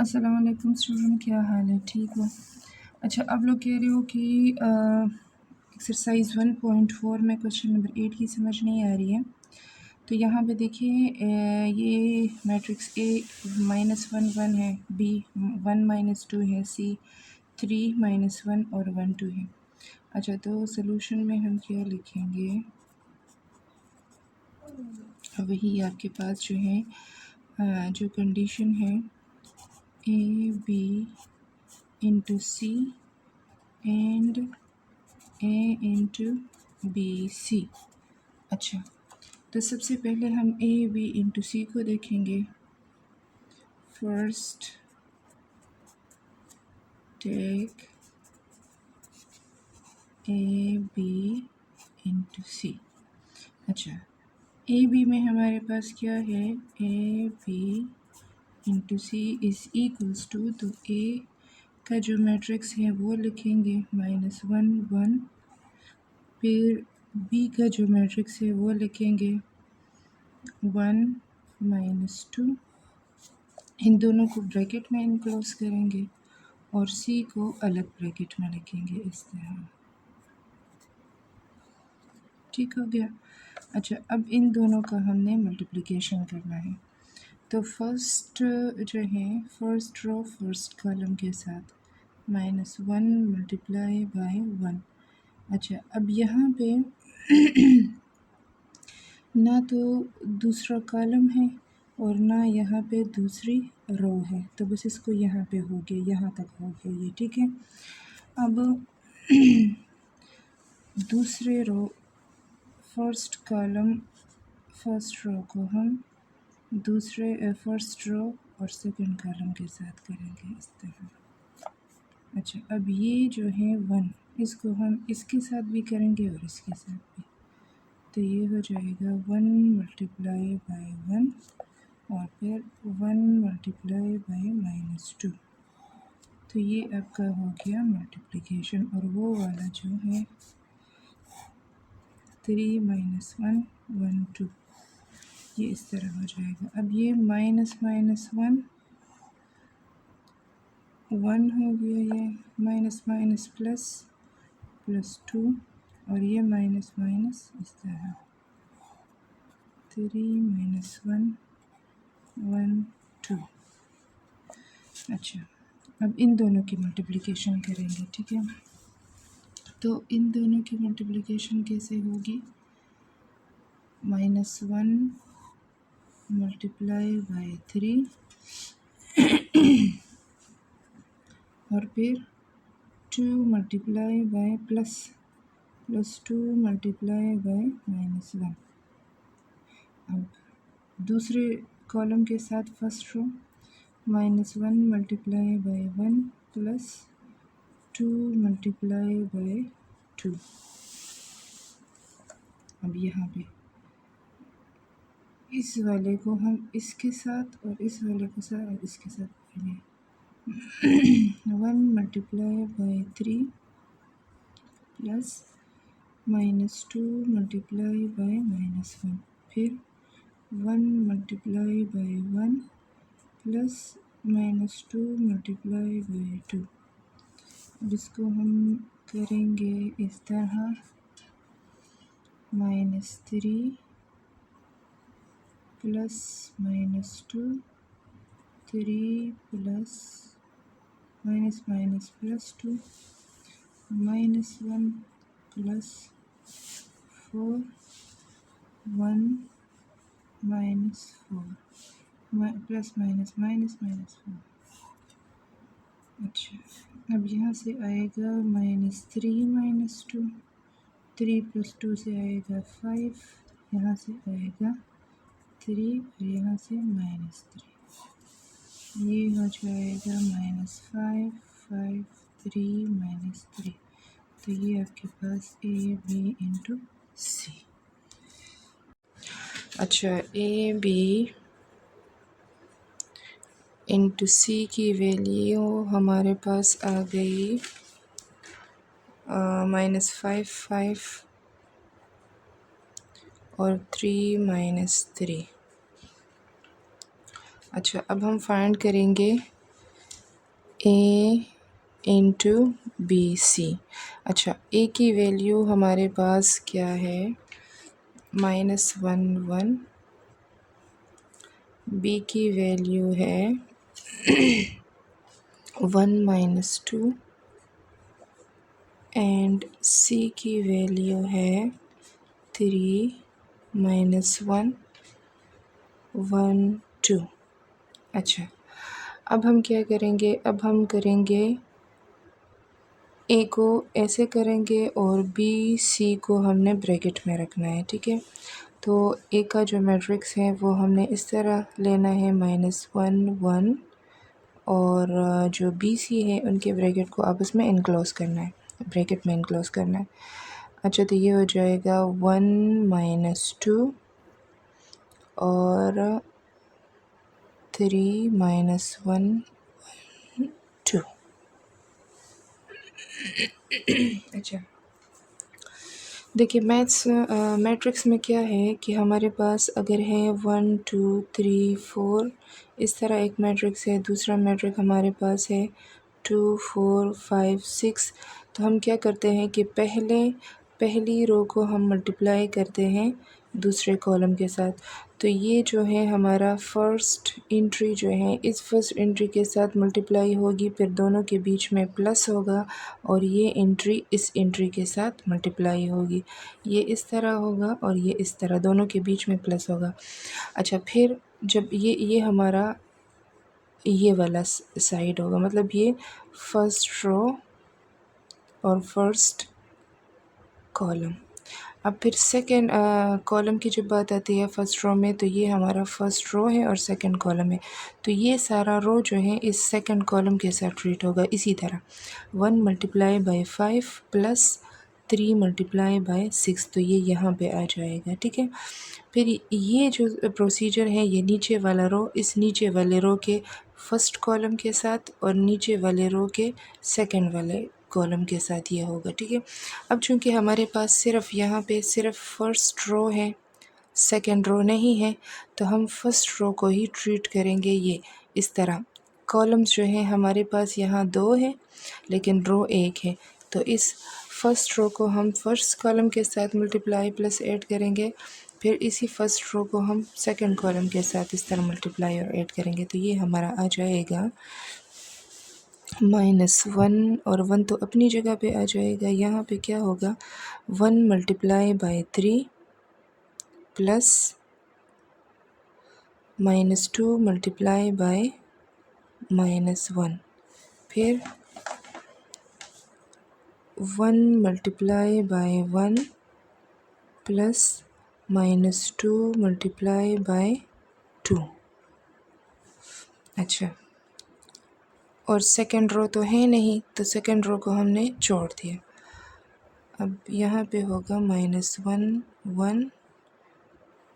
अस्सलाम वालेकुम स्टूडेंट, क्या हाल है? ठीक हो? अच्छा, अब लोग कह रहे हो कि एक्सरसाइज 1.4 में क्वेश्चन नंबर 8 की समझ नहीं आ रही है। तो यहाँ पे देखिए, ये मैट्रिक्स ए -1 1 है, बी 1 -2 है, सी 3 -1 और 1 2 है। अच्छा, तो सोल्यूशन में हम क्या लिखेंगे? वही आपके पास जो है जो कंडीशन है A B into C and A into B C. अच्छा, तो सबसे पहले हम ए बी इंटू सी को देखेंगे। First take A B into C. अच्छा, ए बी में हमारे पास क्या है? A B into C is equals to, तो ए का जो मैट्रिक्स है वो लिखेंगे -1 1, फिर बी का जो मैट्रिक्स है वो लिखेंगे 1 -2। इन दोनों को ब्रैकेट में इनक्लोज करेंगे और सी को अलग ब्रैकेट में लिखेंगे इस तरह। ठीक हो गया। अच्छा, अब इन दोनों का हमने मल्टीप्लिकेशन करना है। तो फर्स्ट जो है, फर्स्ट रो फर्स्ट कॉलम के साथ -1 मल्टीप्लाई बाय 1। अच्छा, अब यहाँ पे ना तो दूसरा कॉलम है और ना यहाँ पे दूसरी रो है, तो बस इसको यहाँ पे हो गया, यहाँ तक हो गया ये। ठीक है, अब दूसरे row first column first row को हम दूसरे फर्स्ट रो और सेकंड कॉलम के साथ करेंगे इस तरह। अच्छा, अब ये जो है 1, इसको हम इसके साथ भी करेंगे और इसके साथ भी, तो ये हो जाएगा 1 मल्टीप्लाई बाय 1 और फिर 1 मल्टीप्लाई बाय -2। तो ये आपका हो गया मल्टीप्लिकेशन, और वो वाला जो है 3 -1 1 2, ये इस तरह हो जाएगा। अब ये -1 1 हो गया, ये माइनस प्लस 2, और ये माइनस इस तरह 3 -1 1 2। अच्छा, अब इन दोनों की मल्टीप्लिकेशन करेंगे। ठीक है, तो इन दोनों की मल्टीप्लिकेशन कैसे होगी? -1 मल्टीप्लाई बाय 3 और फिर 2 multiply by plus 2 multiply by -1। अब दूसरे कॉलम के साथ first row -1 multiply by 1 plus 2 multiply by 2। अब यहाँ पे इस वाले को हम इसके साथ और इस वाले को साथ और इसके साथ करेंगे। 1 multiply bye 3 plus -2 multiply by -1, फिर 1 multiply by 1 plus -2 multiply by 2। अब इसको हम करेंगे इस तरह, -3 plus -2 3 plus plus 2 -1 plus 4 1 -4 plus -4। अच्छा, अब यहाँ से आएगा -3 -2, 3 प्लस 2 से आएगा 5, यहाँ से आएगा 3 और यहाँ से -3, ये हो जाएगा -5 5 3 -3। तो ये आपके पास ए बी इंटू सी। अच्छा, ए बी इंटू सी की वैल्यू हमारे पास आ गई -5 5 और 3 -3। अच्छा, अब हम फाइंड करेंगे ए इंटू बी सी। अच्छा, ए की वैल्यू हमारे पास क्या है, -1 बी की वैल्यू है 1 - 2 एंड सी की वैल्यू है 3 - 1 1 2। अच्छा, अब हम क्या करेंगे, अब हम करेंगे ए को ऐसे करेंगे और बी सी को हमने ब्रैकेट में रखना है, ठीक है। तो ए का जो मैट्रिक्स है वो हमने इस तरह लेना है -1 1, और जो बी सी है उनके ब्रैकेट को आपस में इनक्लोज करना है, ब्रैकेट में इनक्लोज करना है। अच्छा, तो ये हो जाएगा 1 - 2 और 3 - 1 2। अच्छा, देखिए मैट्रिक्स में क्या है कि हमारे पास अगर है 1 2 3 4 इस तरह एक मैट्रिक्स है, दूसरा मैट्रिक्स हमारे पास है 2 4 5 6। तो हम क्या करते हैं कि पहली रो को हम मल्टीप्लाई करते हैं दूसरे कॉलम के साथ। तो ये जो है हमारा फर्स्ट एंट्री जो है इस फर्स्ट एंट्री के साथ मल्टीप्लाई होगी, फिर दोनों के बीच में प्लस होगा, और ये एंट्री इस एंट्री के साथ मल्टीप्लाई होगी। ये इस तरह होगा और ये इस तरह, दोनों के बीच में प्लस होगा। अच्छा, फिर जब ये हमारा ये वाला साइड होगा, मतलब ये फर्स्ट रो और फर्स्ट कॉलम। अब फिर सेकेंड कॉलम की जब बात आती है फर्स्ट रो में, तो ये हमारा फर्स्ट रो है और सेकंड कॉलम है। तो ये सारा रो जो है इस सेकंड कॉलम के साथ ट्रीट होगा इसी तरह, 1 × 5 प्लस 3 × 6, तो ये यहाँ पे आ जाएगा, ठीक है। फिर ये जो प्रोसीजर है, ये नीचे वाला रो इस नीचे वाले रो के फर्स्ट कॉलम के साथ और नीचे वाले रो के सेकंड वाले कॉलम के साथ ये होगा, ठीक है। अब चूंकि हमारे पास सिर्फ यहाँ पे सिर्फ फर्स्ट रो है, सेकंड रो नहीं है, तो हम फर्स्ट रो को ही ट्रीट करेंगे ये इस तरह। कॉलम्स जो हैं हमारे पास यहाँ 2 है लेकिन रो 1 है, तो इस फर्स्ट रो को हम फर्स्ट कॉलम के साथ मल्टीप्लाई प्लस ऐड करेंगे, फिर इसी फर्स्ट रो को हम सेकंड कॉलम के साथ इस तरह मल्टीप्लाई और ऐड करेंगे। तो ये हमारा आ जाएगा -1, और 1 तो अपनी जगह पे आ जाएगा। यहाँ पे क्या होगा, 1 × 3 प्लस -2 × -1, फिर 1 × 1 प्लस -2 × 2। अच्छा, और सेकंड रो तो है नहीं, तो सेकंड रो को हमने छोड़ दिया। अब यहाँ पे होगा -1 1,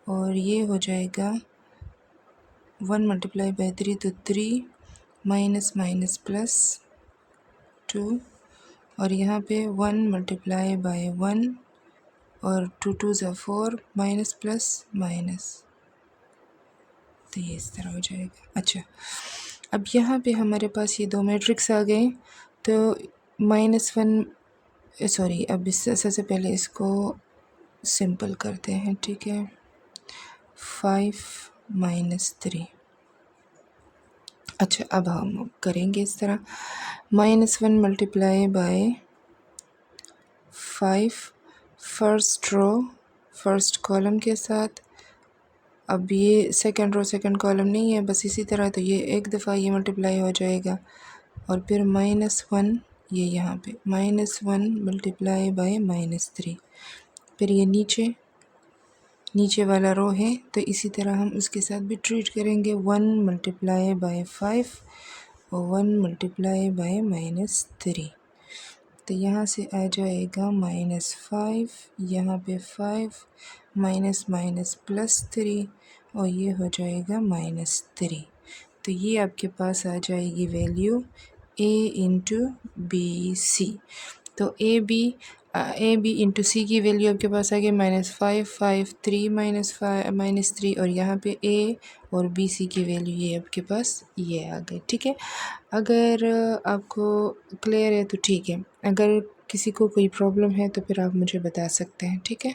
और ये हो जाएगा 1 × 3, तो 3 माइनस माइनस प्लस 2, और यहाँ पे 1 × 1 और 2 2 ज़ा 4, माइनस प्लस माइनस, तो ये इस तरह हो जाएगा। अच्छा, अब यहाँ पे हमारे पास ये दो मैट्रिक्स आ गए, तो -1 सॉरी, अब इससे सबसे पहले इसको सिंपल करते हैं, ठीक है। 5 - 3। अच्छा, अब हम करेंगे इस तरह, -1 × 5 फर्स्ट रो फर्स्ट कॉलम के साथ। अब ये सेकंड रो सेकंड कॉलम नहीं है, बस इसी तरह, तो ये एक दफ़ा ये मल्टीप्लाई हो जाएगा, और फिर -1 ये यहाँ पे -1 × -3, फिर ये नीचे वाला रो है, तो इसी तरह हम उसके साथ भी ट्रीट करेंगे। 1 × 5 और 1 × -3, तो यहाँ से आ जाएगा -5, यहाँ पे 5 माइनस माइनस +3, और ये हो जाएगा -3। तो ये आपके पास आ जाएगी वैल्यू A × BC। तो AB ए बी इंटू सी की वैल्यू आपके पास आ गई -5 5 3 -3 और यहाँ पे ए और बी सी की वैल्यू ये आपके पास ये आ गई। ठीक है, अगर आपको क्लियर है तो ठीक है, अगर किसी को कोई प्रॉब्लम है तो फिर आप मुझे बता सकते हैं। ठीक है।